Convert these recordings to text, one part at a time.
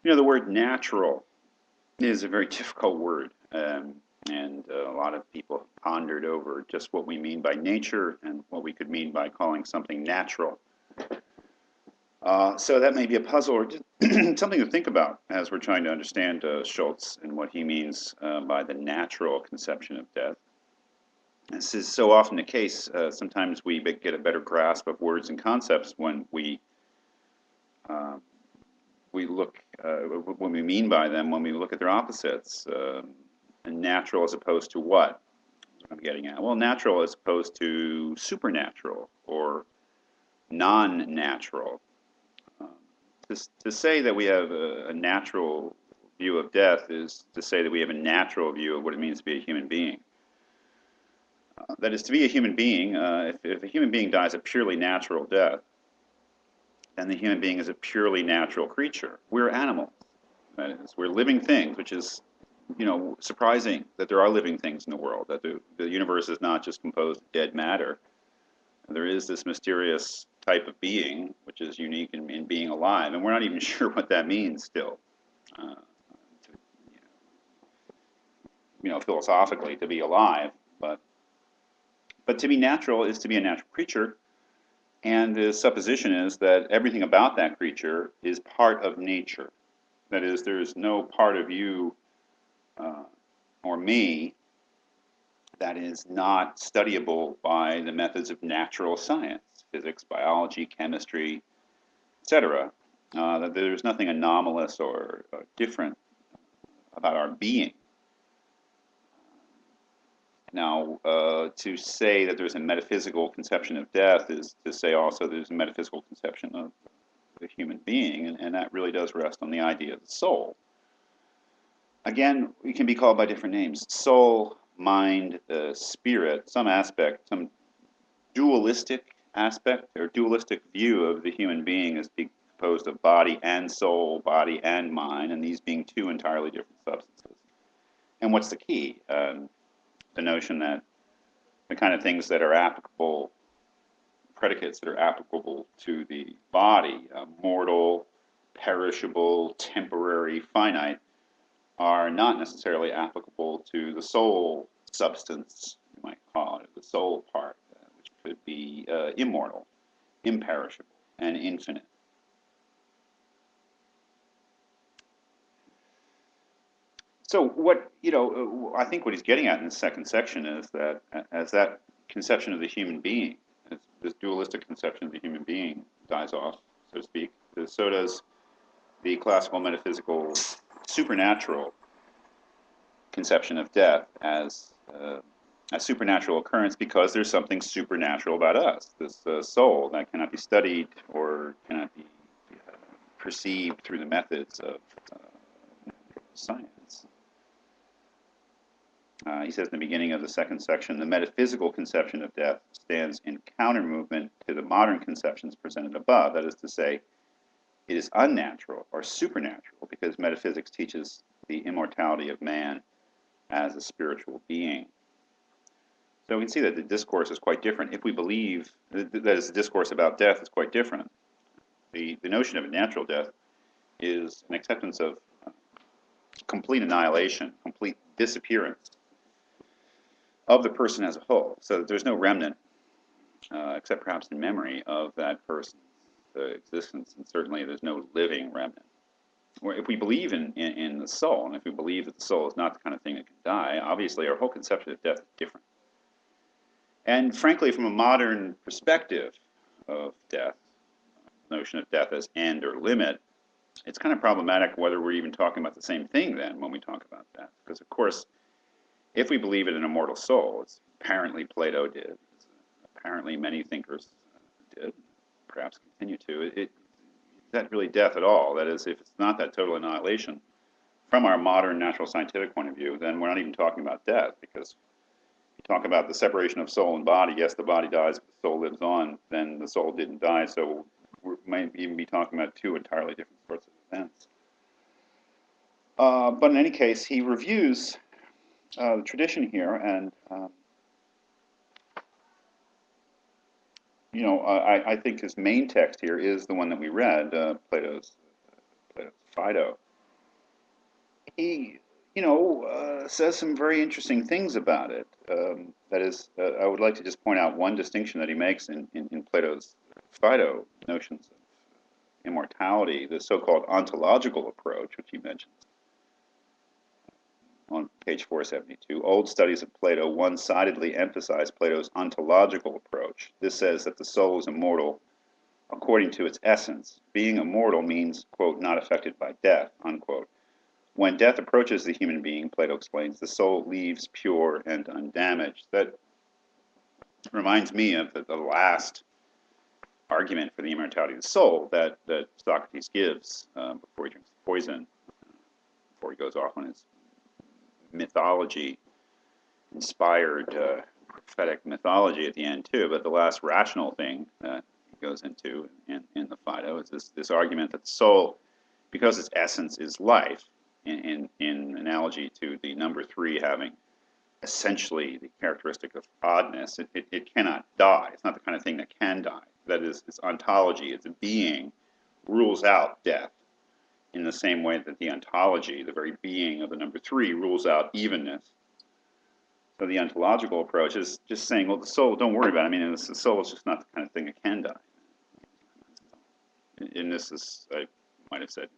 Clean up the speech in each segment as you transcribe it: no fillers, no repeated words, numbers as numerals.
The word natural is a very difficult word, and a lot of people have pondered over just what we mean by nature and what we could mean by calling something natural. So that may be a puzzle or just something to think about as we're trying to understand Schulz and what he means by the natural conception of death. This is so often the case. Sometimes we get a better grasp of words and concepts when uh, we look what we mean by them when we look at their opposites. And natural as opposed to what? I'm getting at. Well, natural as opposed to supernatural or non-natural. Um, to say that we have a natural view of death is to say that we have a natural view of what it means to be a human being. That is, to be a human being, if a human being dies a purely natural death, then the human being is a purely natural creature. We're animals. That is, we're living things, which is, surprising that there are living things in the world, that the universe is not just composed of dead matter. There is this mysterious type of being, which is unique in being alive, and we're not even sure what that means still. Uh, Philosophically, to be alive, but to be natural is to be a natural creature, and the supposition is that everything about that creature is part of nature. That is, there is no part of you uh, or me that is not studyable by the methods of natural science, physics, biology, chemistry, etc. That there's nothing anomalous or different about our being. Now, to say that there's a metaphysical conception of death is to say also there's a metaphysical conception of the human being, and that really does rest on the idea of the soul. Again, we can be called by different names: soul, mind, spirit, some aspect, some dualistic aspect or dualistic view of the human being as being composed of body and soul, body and mind, and these being two entirely different substances. And what's the key? The notion that the kind of things that are applicable, predicates that are applicable to the body, mortal, perishable, temporary, finite, are not necessarily applicable to the soul substance, you might call it, the soul part, which could be immortal, imperishable, and infinite. So I think what he's getting at in the second section is that as that conception of the human being, as this dualistic conception of the human being dies off, so to speak, so does the classical metaphysical supernatural conception of death as a supernatural occurrence because there's something supernatural about us, this soul that cannot be studied or cannot be perceived through the methods of science. He says in the beginning of the second section, the metaphysical conception of death stands in counter movement to the modern conceptions presented above. That is to say, it is unnatural or supernatural because metaphysics teaches the immortality of man as a spiritual being. So we can see that the discourse is quite different. If we believe that is, the discourse about death is quite different. The notion of a natural death is an acceptance of complete annihilation, complete disappearance of the person as a whole, so that there's no remnant, except perhaps in memory, of that person's existence, and certainly there's no living remnant. Or if we believe in the soul, and if we believe that the soul is not the kind of thing that can die, obviously our whole conception of death is different. And frankly, from a modern perspective of death, the notion of death as end or limit, it's kind of problematic whether we're even talking about the same thing then when we talk about that. Because of course, if we believe in an immortal soul, as apparently Plato did, as apparently many thinkers did, perhaps continue to, is that really death at all? That is, if it's not that total annihilation, from our modern natural scientific point of view, then we're not even talking about death, because if you talk about the separation of soul and body, yes, the body dies, but the soul lives on, then the soul didn't die, so we might even be talking about two entirely different sorts of events. But in any case, he reviews the tradition here, and I think his main text here is the one that we read, Plato's Phaedo, he says some very interesting things about it. That is, I would like to just point out one distinction that he makes in Plato's Phaedo notions of immortality, the so-called ontological approach, which he mentions on page 472. Old studies of Plato one-sidedly emphasize Plato's ontological approach. This says that the soul is immortal according to its essence. Being immortal means, quote, not affected by death, unquote. When death approaches the human being, Plato explains, the soul leaves pure and undamaged. That reminds me of the last argument for the immortality of the soul that Socrates gives before he drinks the poison, before he goes off on his mythology-inspired prophetic mythology at the end too. But the last rational thing that he goes into in the Phaedo is this argument that the soul, because its essence is life, in analogy to the number 3 having essentially the characteristic of oddness, it cannot die. It's not the kind of thing that can die. That is, its ontology, its being, rules out death in the same way that the ontology, the very being of the number 3, rules out evenness. So the ontological approach is just saying, well, the soul, don't worry about it. I mean, the soul is just not the kind of thing that can die. And this is, I might have said,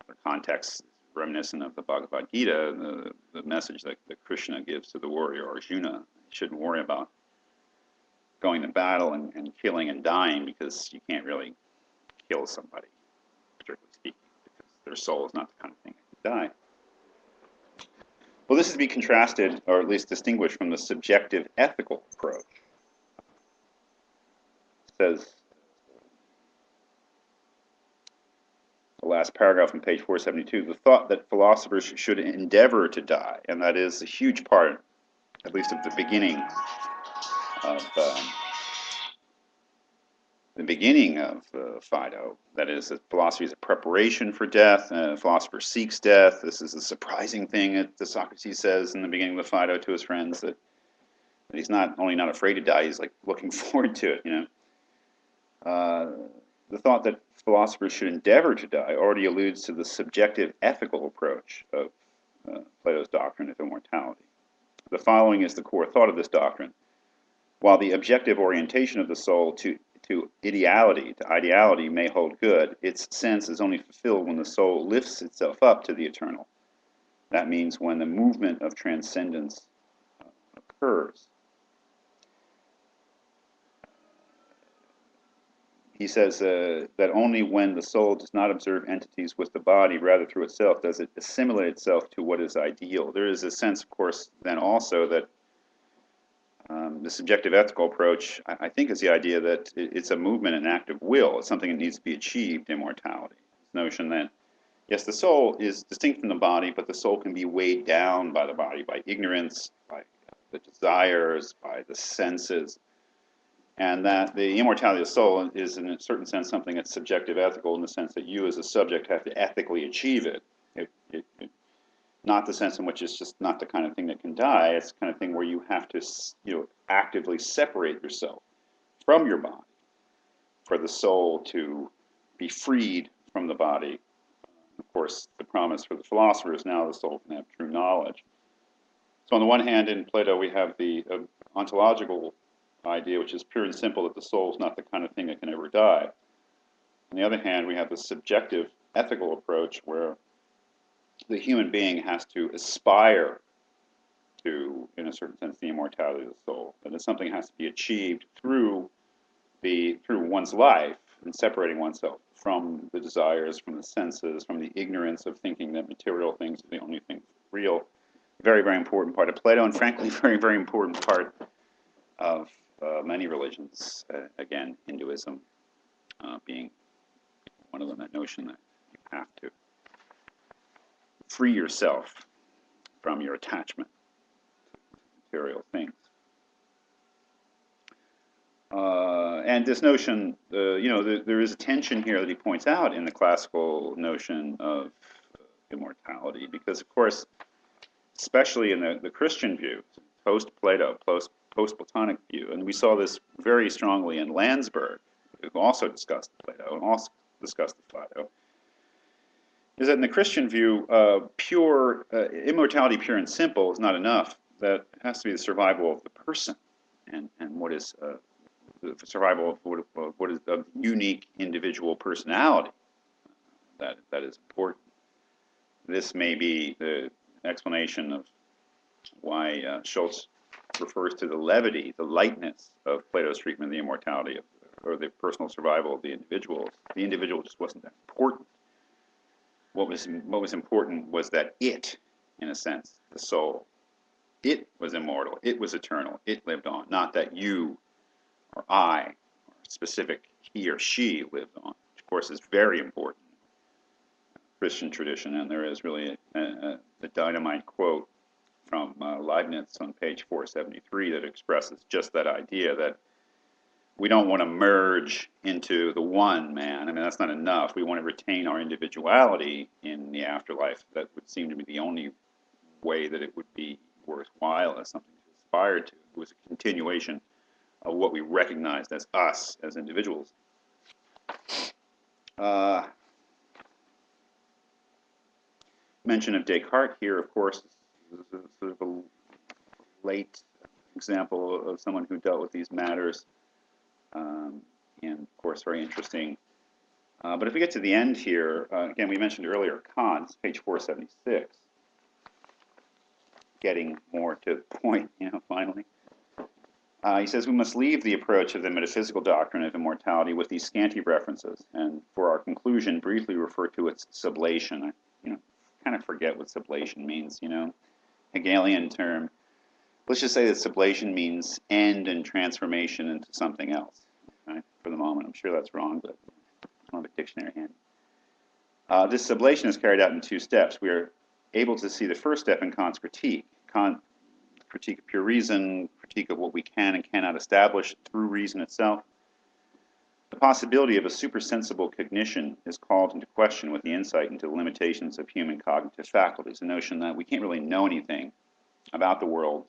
the context reminiscent of the Bhagavad Gita, the message that Krishna gives to the warrior Arjuna. You shouldn't worry about going to battle and killing and dying, because you can't really kill somebody, strictly speaking, because their soul is not the kind of thing that can die. Well, this is to be contrasted, or at least distinguished, from the subjective ethical approach. It says, the last paragraph on page 472, the thought that philosophers should endeavor to die, and that is a huge part, at least of the beginning of Phaedo. That is, that philosophy is a preparation for death. A philosopher seeks death. This is a surprising thing that Socrates says in the beginning of the Phaedo to his friends, that he's not only not afraid to die, he's like looking forward to it. The thought that philosophers should endeavor to die already alludes to the subjective ethical approach of Plato's doctrine of immortality. The following is the core thought of this doctrine. While the objective orientation of the soul to ideality may hold good, its sense is only fulfilled when the soul lifts itself up to the eternal. That means when the movement of transcendence occurs. He says that only when the soul does not observe entities with the body, rather through itself, does it assimilate itself to what is ideal. There is a sense, of course, then also that the subjective ethical approach, I think, is the idea that it's a movement, an act of will. It's something that needs to be achieved, immortality. This notion that, yes, the soul is distinct from the body, but the soul can be weighed down by the body, by ignorance, by the desires, by the senses. And that the immortality of the soul is, in a certain sense, something that's subjective ethical, in the sense that you as a subject have to ethically achieve it. Not the sense in which it's just not the kind of thing that can die. It's the kind of thing where you have to actively separate yourself from your body for the soul to be freed from the body. Of course, the promise for the philosopher is now the soul can have true knowledge. So on the one hand, in Plato, we have the ontological idea, which is pure and simple, that the soul is not the kind of thing that can ever die. On the other hand, we have the subjective ethical approach, where the human being has to aspire to, in a certain sense, the immortality of the soul. That is, something has to be achieved through one's life, and separating oneself from the desires, from the senses, from the ignorance of thinking that material things are the only thing real. Very, very important part of Plato, and frankly, very, very important part of many religions. Again, Hinduism being one of them, that notion that you have to free yourself from your attachment to material things. And this notion, there is a tension here that he points out in the classical notion of immortality, because, of course, especially in the Christian view, post-Plato, post-Platonic view, and we saw this very strongly in Landsberg, who also discussed Plato and also discussed the Phaedo, is that in the Christian view, pure immortality, pure and simple, is not enough. That it has to be the survival of the person, and what is the survival of what is the unique individual personality that is important. This may be the explanation of why Schulz refers to the levity, the lightness of Plato's treatment of the immortality of, or the personal survival of the individual. The individual just wasn't that important. What was important was that it, in a sense, the soul, it was immortal, it was eternal, it lived on, not that you or I, or specific he or she lived on, which of course is very important in Christian tradition, and there is really a dynamite quote from Leibniz on page 473 that expresses just that idea that we don't want to merge into the one man. I mean, that's not enough. We want to retain our individuality in the afterlife. That would seem to be the only way that it would be worthwhile as something to aspire to. It was a continuation of what we recognized as us as individuals. Mention of Descartes here, of course, is sort of a late example of someone who dealt with these matters, and of course very interesting. But if we get to the end here, again, we mentioned earlier Kant, page 476, getting more to the point, finally. He says we must leave the approach of the metaphysical doctrine of immortality with these scanty references, and for our conclusion, briefly refer to its sublation. I kind of forget what sublation means, Hegelian term. Let's just say that sublation means end and transformation into something else. Right? For the moment, I'm sure that's wrong, but I don't have a dictionary handy. This sublation is carried out in two steps. We are able to see the first step in Kant's critique. Kant critique of pure reason, critique of what we can and cannot establish through reason itself. The possibility of a supersensible cognition is called into question with the insight into the limitations of human cognitive faculties, the notion that we can't really know anything about the world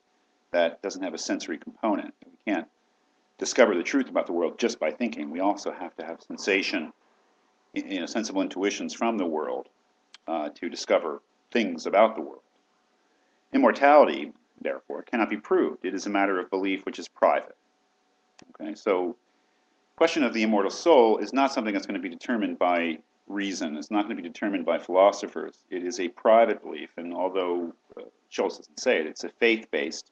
that doesn't have a sensory component. We can't discover the truth about the world just by thinking. We also have to have sensation, sensible intuitions from the world to discover things about the world. Immortality, therefore, cannot be proved. It is a matter of belief which is private. Okay, so the question of the immortal soul is not something that's going to be determined by reason. It's not going to be determined by philosophers. It is a private belief, and although Schulz doesn't say it, it's a faith-based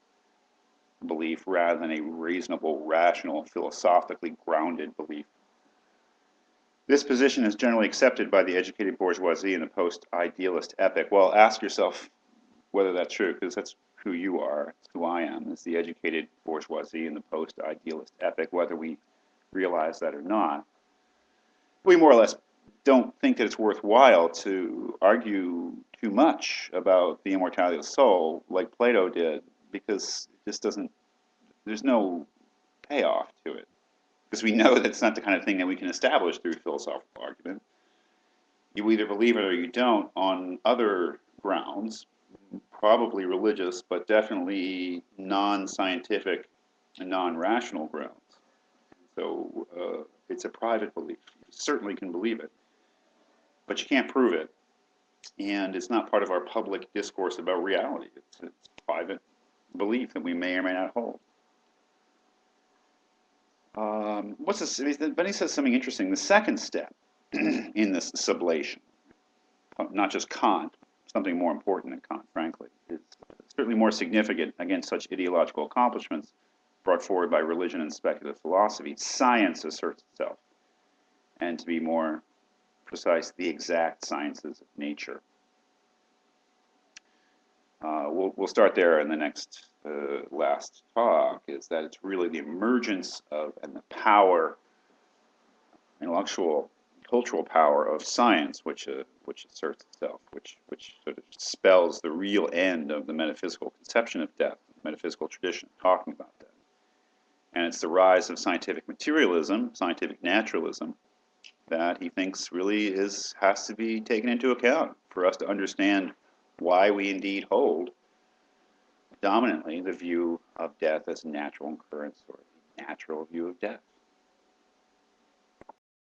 belief rather than a reasonable, rational, philosophically grounded belief. This position is generally accepted by the educated bourgeoisie in the post-idealist epoch. Well, ask yourself whether that's true, because that's who you are, it's who I am, is the educated bourgeoisie in the post-idealist epoch, whether we realize that or not. We more or less don't think that it's worthwhile to argue too much about the immortality of the soul like Plato did, because it just doesn't, there's no payoff to it. Because we know that it's not the kind of thing that we can establish through philosophical argument. You either believe it or you don't on other grounds, probably religious, but definitely non-scientific and non-rational grounds. So it's a private belief. You certainly can believe it, but you can't prove it. And it's not part of our public discourse about reality. It's a private belief that we may or may not hold. What's this? Then he says something interesting. The second step in this sublation, not just Kant, something more important than Kant, frankly, is certainly more significant against such ideological accomplishments brought forward by religion and speculative philosophy. Science asserts itself, and to be more precise, the exact sciences of nature. We'll start there in the next last talk, is that it's really the emergence of and the power, intellectual, cultural power of science, which asserts itself, which sort of spells the real end of the metaphysical conception of death, the metaphysical tradition talking about death. And it's the rise of scientific materialism, scientific naturalism, that he thinks really has to be taken into account for us to understand why we indeed hold dominantly the view of death as a natural occurrence, or the natural view of death.